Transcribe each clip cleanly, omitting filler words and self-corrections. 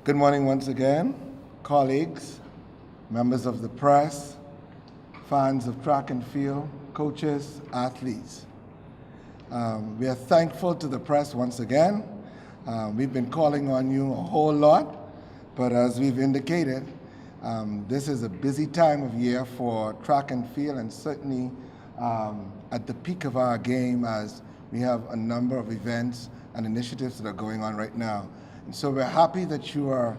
Good morning once again, colleagues, members of the press, fans of track and field, coaches, athletes. We are thankful to the press once again. We've been calling on you a whole lot, but as we've indicated, this is a busy time of year for track and field, and certainly at the peak of our game as we have a number of events and initiatives that are going on right now. And so we're happy that you are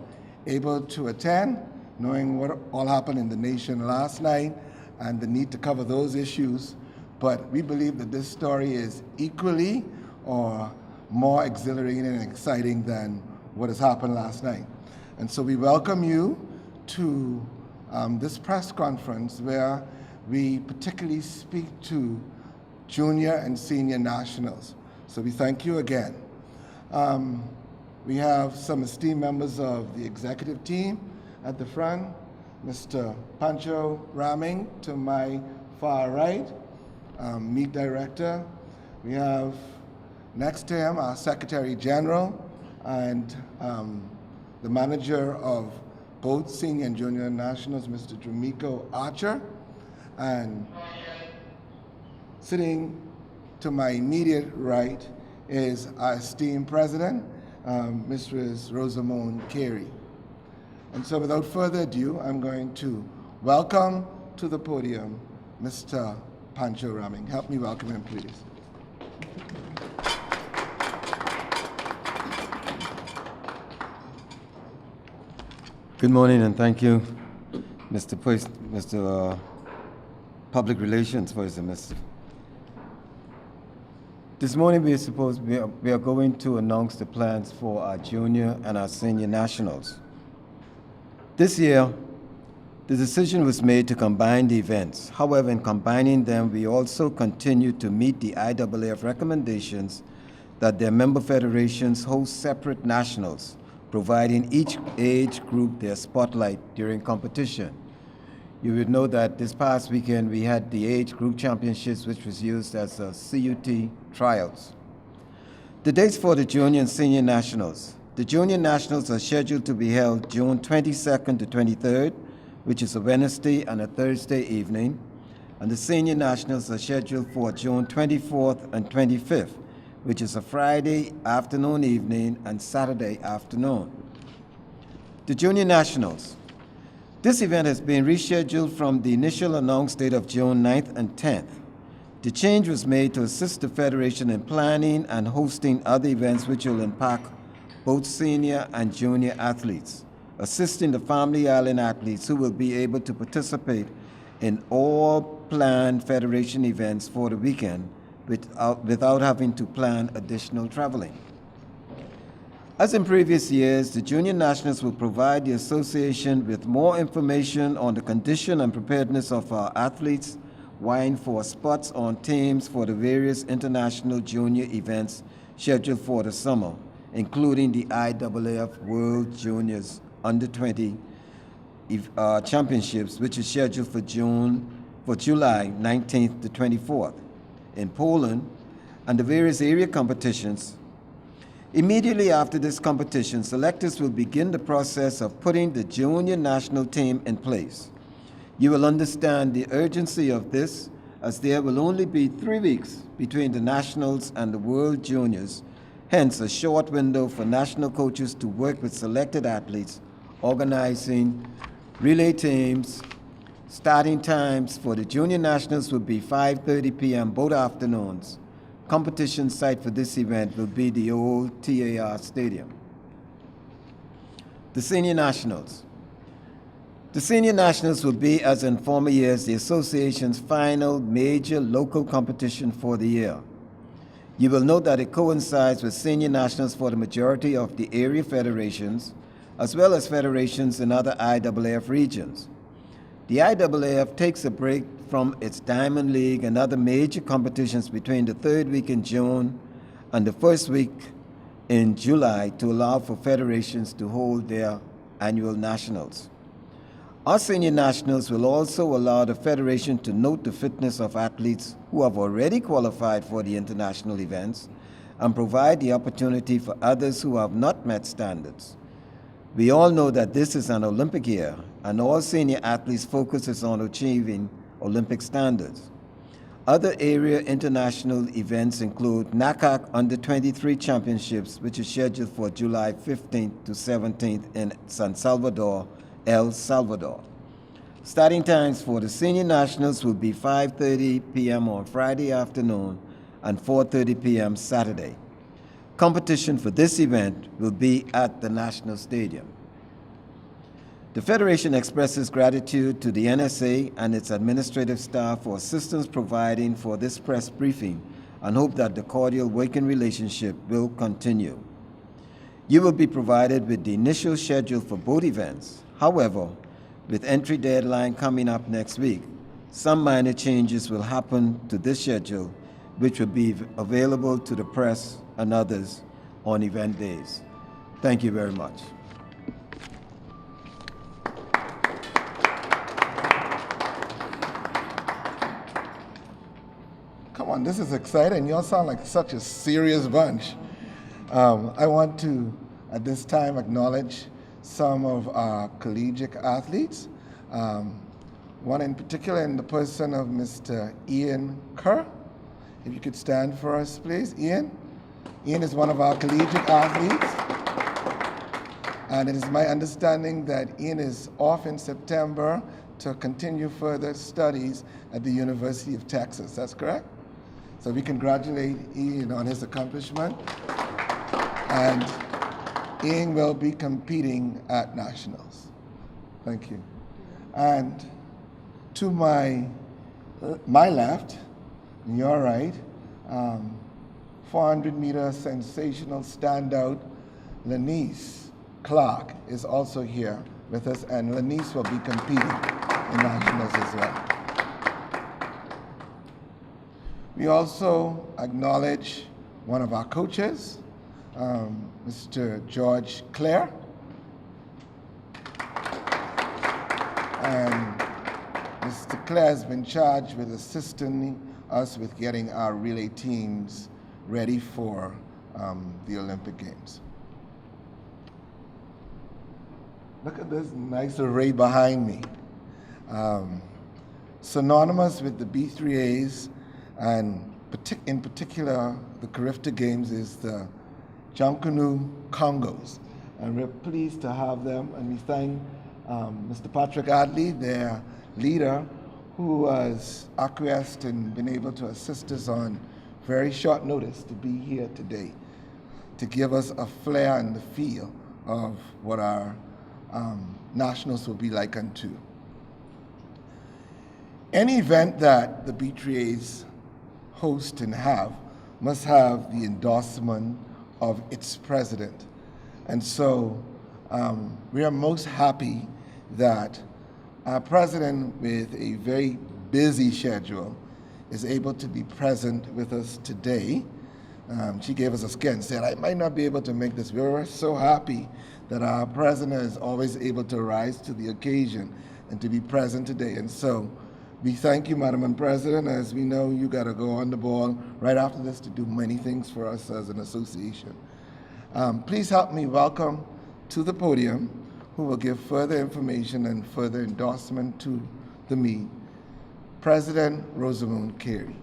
able to attend, knowing what all happened in the nation last night and the need to cover those issues. But we believe that this story is equally or more exhilarating and exciting than what has happened last night. And so we welcome you to this press conference where we particularly speak to junior and senior nationals. So we thank you again. We have some esteemed members of the executive team at the front. Mr. Pancho Raming to my far right, meet director. We have next to him our Secretary General and the manager of both senior and junior nationals, Mr. Drumiko Archer. And sitting to my immediate right is our esteemed president, Mrs. Rosamond Carey. And so without further ado, I'm going to welcome to the podium Mr. Pancho Raming. Help me welcome him, please. Good morning, and thank you, Mr. Public Relations Person, Mr. This morning we are going to announce the plans for our junior and our senior nationals. This year, the decision was made to combine the events. However, in combining them, we also continue to meet the IAAF recommendations that their member federations host separate nationals, providing each age group their spotlight during competition. You would know that this past weekend we had the age group championships, which was used as a CUT trials. The dates for the junior and senior nationals. The junior nationals are scheduled to be held June 22nd to 23rd, which is a Wednesday and a Thursday evening, and the senior nationals are scheduled for June 24th and 25th, which is a Friday afternoon, evening, and Saturday afternoon. The junior nationals. This event has been rescheduled from the initial announced date of June 9th and 10th. The change was made to assist the Federation in planning and hosting other events which will impact both senior and junior athletes, assisting the Family Island athletes who will be able to participate in all planned Federation events for the weekend without having to plan additional traveling. As in previous years, the junior nationals will provide the association with more information on the condition and preparedness of our athletes, vying for spots on teams for the various international junior events scheduled for the summer, including the IAAF World Juniors Under-20 Championships, which is scheduled for July 19th to 24th in Poland, and the various area competitions. Immediately after this competition, selectors will begin the process of putting the junior national team in place. You will understand the urgency of this, as there will only be 3 weeks between the nationals and the World Juniors, hence a short window for national coaches to work with selected athletes, organizing relay teams. Starting times for the junior nationals will be 5:30 p.m. both afternoons. Competition site for this event will be the old TAR Stadium. The senior nationals. The senior nationals will be, as in former years, the association's final major local competition for the year. You will note that it coincides with senior nationals for the majority of the area federations, as well as federations in other IAAF regions. The IAAF takes a break from its Diamond League and other major competitions between the 3rd week in June and the 1st week in July to allow for federations to hold their annual nationals. Our senior nationals will also allow the federation to note the fitness of athletes who have already qualified for the international events and provide the opportunity for others who have not met standards. We all know that this is an Olympic year, and all senior athletes' focus is on achieving Olympic standards. Other area international events include NACAC Under-23 Championships, which is scheduled for July 15th to 17th in San Salvador, El Salvador. Starting times for the senior nationals will be 5:30 p.m. on Friday afternoon and 4:30 p.m. Saturday. Competition for this event will be at the National Stadium. The Federation expresses gratitude to the NSA and its administrative staff for assistance providing for this press briefing and hope that the cordial working relationship will continue. You will be provided with the initial schedule for both events. However, with entry deadline coming up next week, some minor changes will happen to this schedule, which will be available to the press and others on event days. Thank you very much. Come on, this is exciting. You all sound like such a serious bunch. I want to, at this time, acknowledge some of our collegiate athletes. One in particular in the person of Mr. Ian Kerr. If you could stand for us, please. Ian? Ian is one of our collegiate athletes. And it is my understanding that Ian is off in September to continue further studies at the University of Texas. That's correct? So we congratulate Ian on his accomplishment. And Ian will be competing at nationals. Thank you. And to my left, and your right, 400-meter sensational standout Lanice Clark is also here with us, and Lanice will be competing in nationals as well. We also acknowledge one of our coaches, Mr. George Clare. And Mr. Clare has been charged with assisting us with getting our relay teams ready for the Olympic Games. Look at this nice array behind me. Synonymous with the B3As, and in particular the Carifta Games, is the Junkanoo Congos. And we're pleased to have them, and we thank Mr. Patrick Adley, their leader, who has acquiesced and been able to assist us on very short notice to be here today to give us a flair and the feel of what our nationals will be like unto. Any event that the B3As host and have must have the endorsement of its president. And so we are most happy that our president, with a very busy schedule, is able to be present with us today. She gave us a scare and said, I might not be able to make this. We were so happy that our president is always able to rise to the occasion and to be present today. And so we thank you, Madam President, as we know you got to go on the ball right after this to do many things for us as an association. Please help me welcome to the podium, who will give further information and further endorsement to the meet, President Rosamund Carey.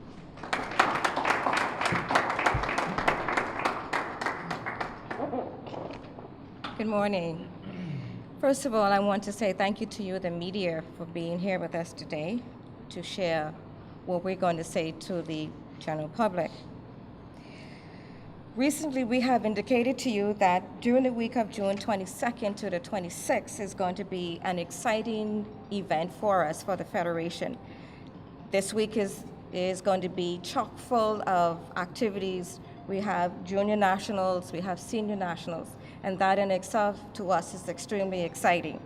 Good morning. First of all, I want to say thank you to you, the media, for being here with us today to share what we're going to say to the general public. Recently, we have indicated to you that during the week of June 22nd to the 26th is going to be an exciting event for us, for the Federation. This week is going to be chock full of activities. We have junior nationals, we have senior nationals, and that in itself to us is extremely exciting.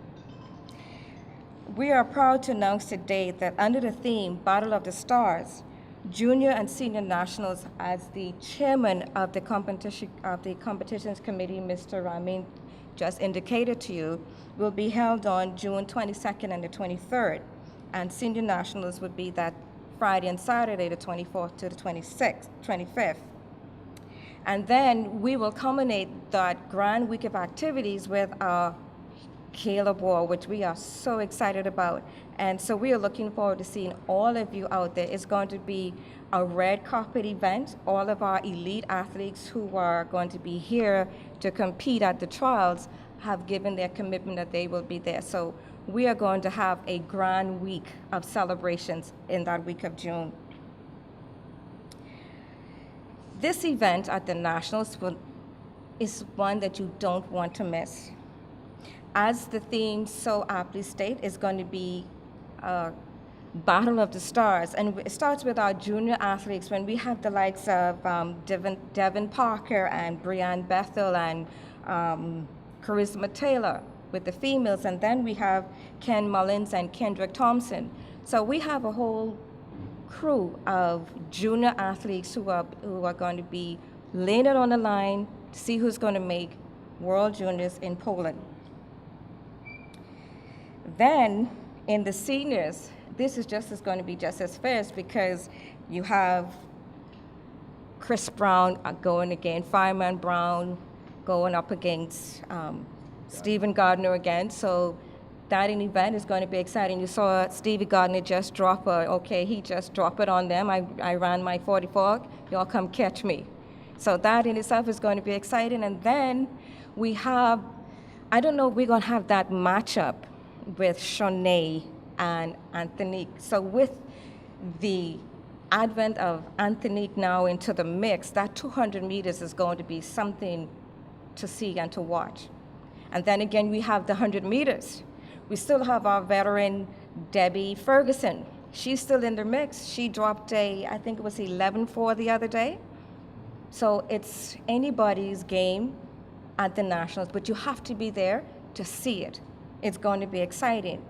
We are proud to announce today that under the theme, Battle of the Stars, junior and senior nationals, as the chairman of the competitions committee, Mr. Ramin just indicated to you, will be held on June 22nd and the 23rd, and senior nationals would be that Friday and Saturday, the 24th to the 25th. And then we will culminate that grand week of activities with our Caleb War, which we are so excited about. And so we are looking forward to seeing all of you out there. It's going to be a red carpet event. All of our elite athletes who are going to be here to compete at the trials have given their commitment that they will be there. So we are going to have a grand week of celebrations in that week of June. This event at the Nationals is one that you don't want to miss. As the theme so aptly states, it's going to be a battle of the stars. And it starts with our junior athletes when we have the likes of Devin Parker and Brianne Bethel and Charisma Taylor with the females. And then we have Ken Mullins and Kendrick Thompson. So we have a whole crew of junior athletes who are going to be laying it on the line to see who's going to make World Juniors in Poland. Then in the seniors, this is going to be just as fierce because you have Chris Brown going again, Fireman Brown going up against Stephen Gardner again. So that event is going to be exciting. You saw Stevie Gardner just drop he just dropped it on them. I ran my 44, y'all come catch me. So that in itself is going to be exciting. And then we have, I don't know if we're going to have that matchup with Shanae and Anthonique. So with the advent of Anthonique now into the mix, that 200 meters is going to be something to see and to watch. And then again, we have the 100 meters. We still have our veteran, Debbie Ferguson. She's still in the mix. She dropped I think it was 11.4 the other day. So it's anybody's game at the Nationals, but you have to be there to see it. It's going to be exciting.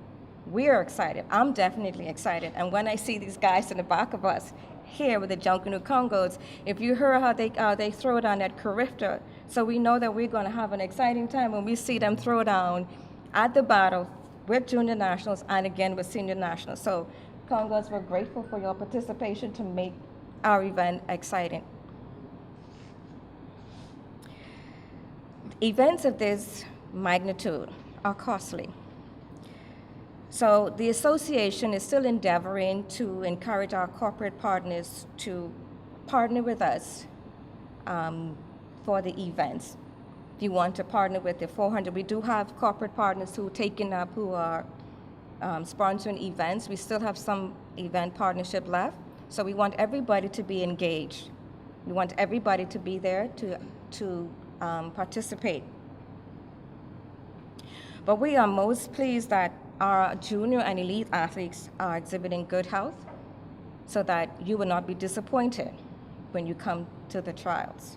We're excited. I'm definitely excited. And when I see these guys in the back of us here with the Junkanoo Congos, if you heard how they throw down that Carifta, so we know that we're going to have an exciting time when we see them throw down at the battle with junior nationals and again with senior nationals. So Congos, we're grateful for your participation to make our event exciting. Events of this magnitude are costly. So the association is still endeavoring to encourage our corporate partners to partner with us for the events. If you want to partner with the 400, we do have corporate partners who are sponsoring events. We still have some event partnership left. So we want everybody to be engaged. We want everybody to be there to participate. But we are most pleased that our junior and elite athletes are exhibiting good health so that you will not be disappointed when you come to the trials.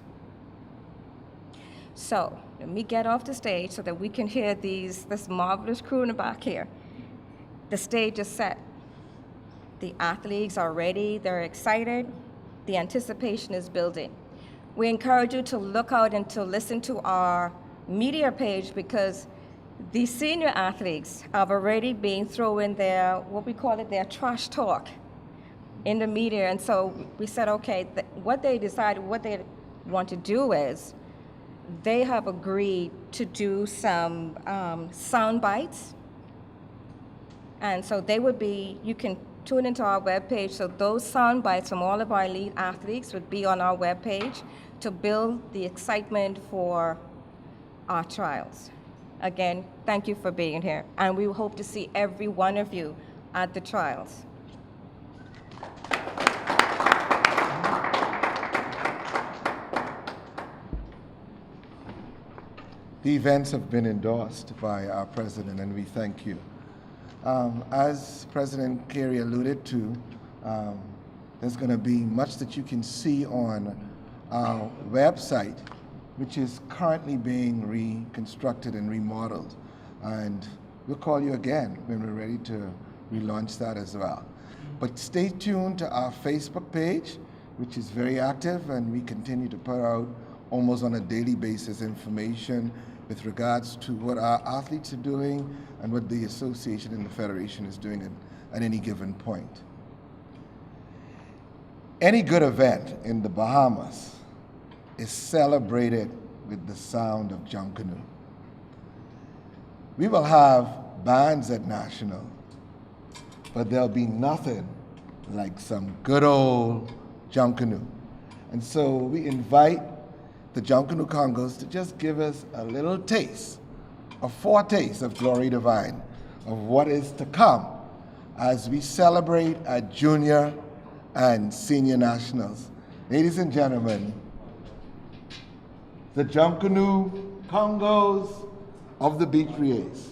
So let me get off the stage so that we can hear this marvelous crew in the back here. The stage is set. The athletes are ready, they're excited, the anticipation is building. We encourage you to look out and to listen to our media page because the senior athletes have already been throwing their, what we call it, their trash talk in the media. And so we said, okay, what they decided, what they want to do is they have agreed to do some sound bites. And so they would be, you can tune into our webpage. So those sound bites from all of our elite athletes would be on our webpage to build the excitement for our trials. Again, thank you for being here, and we hope to see every one of you at the trials. The events have been endorsed by our president, and we thank you. As President Carey alluded to, there's going to be much that you can see on our website, which is currently being reconstructed and remodeled. And we'll call you again when we're ready to relaunch that as well. But stay tuned to our Facebook page, which is very active, and we continue to put out almost on a daily basis information with regards to what our athletes are doing and what the association and the federation is doing at any given point. Any good event in the Bahamas is celebrated with the sound of Junkanoo. We will have bands at National, but there'll be nothing like some good old Junkanoo. And so we invite the Junkanoo Congos to just give us a little taste, a foretaste of Glory Divine, of what is to come as we celebrate our junior and senior nationals. Ladies and gentlemen, the Junkanoo Congos of the BAAAs.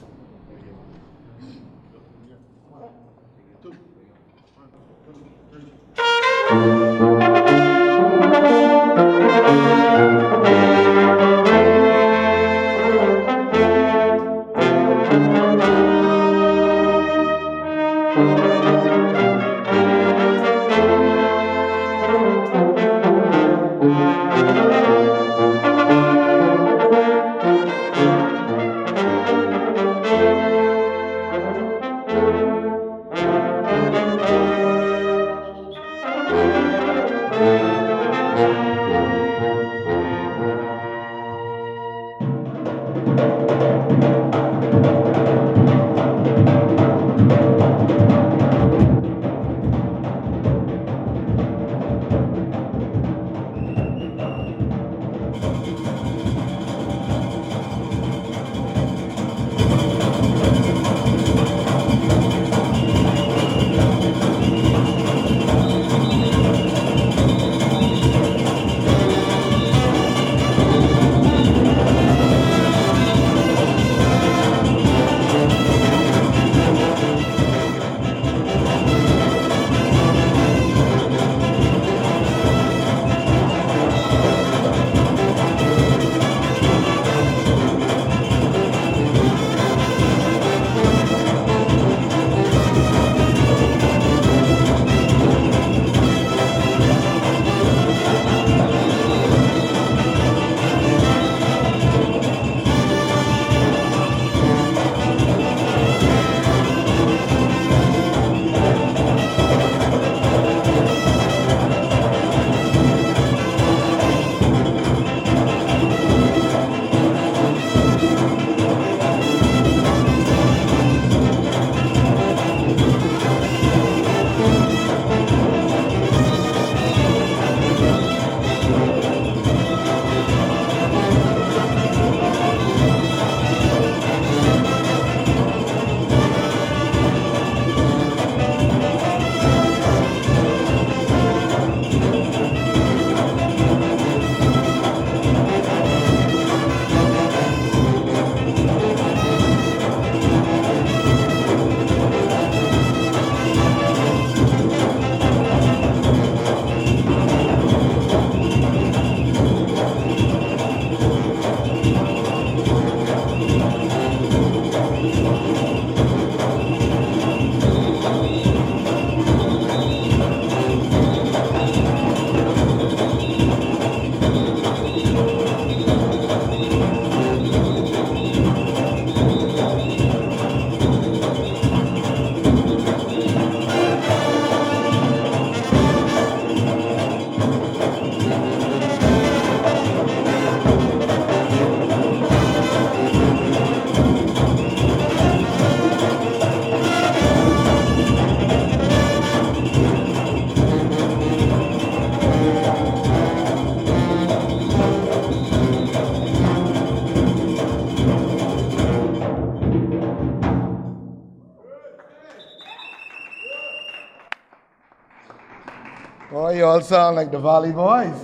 Boy, you all sound like the Valley Boys.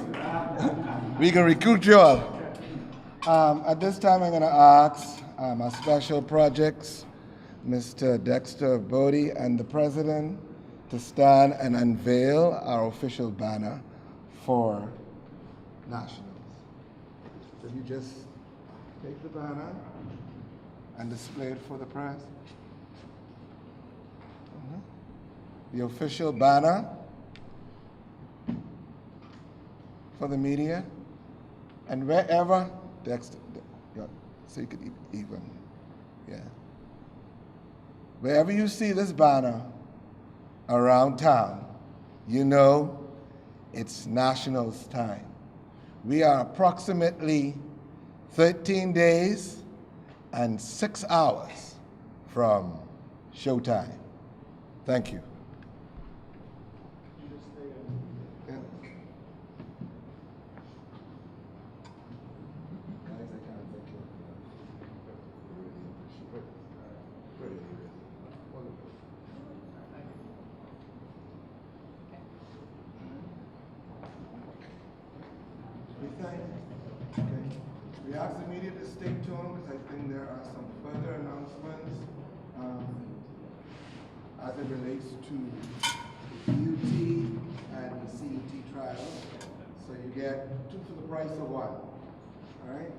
We can recruit you all. At this time, I'm going to ask our special projects, Mr. Dexter Bodie and the President, to stand and unveil our official banner for Nationals. Will you just take the banner and display it for the press? The official banner for the media, and wherever, Dexter, yeah, so you could even, yeah. Wherever you see this banner around town, you know it's Nationals time. We are approximately 13 days and 6 hours from showtime. Thank you. Yeah. Guys, I can't thank you. Really appreciate it. Really, really. Wonderful. We thank you. Okay. We ask the media to stay tuned because I think there are some further announcements as it relates to the UT and the CET trials. So you get 2 for the price of 1. All right?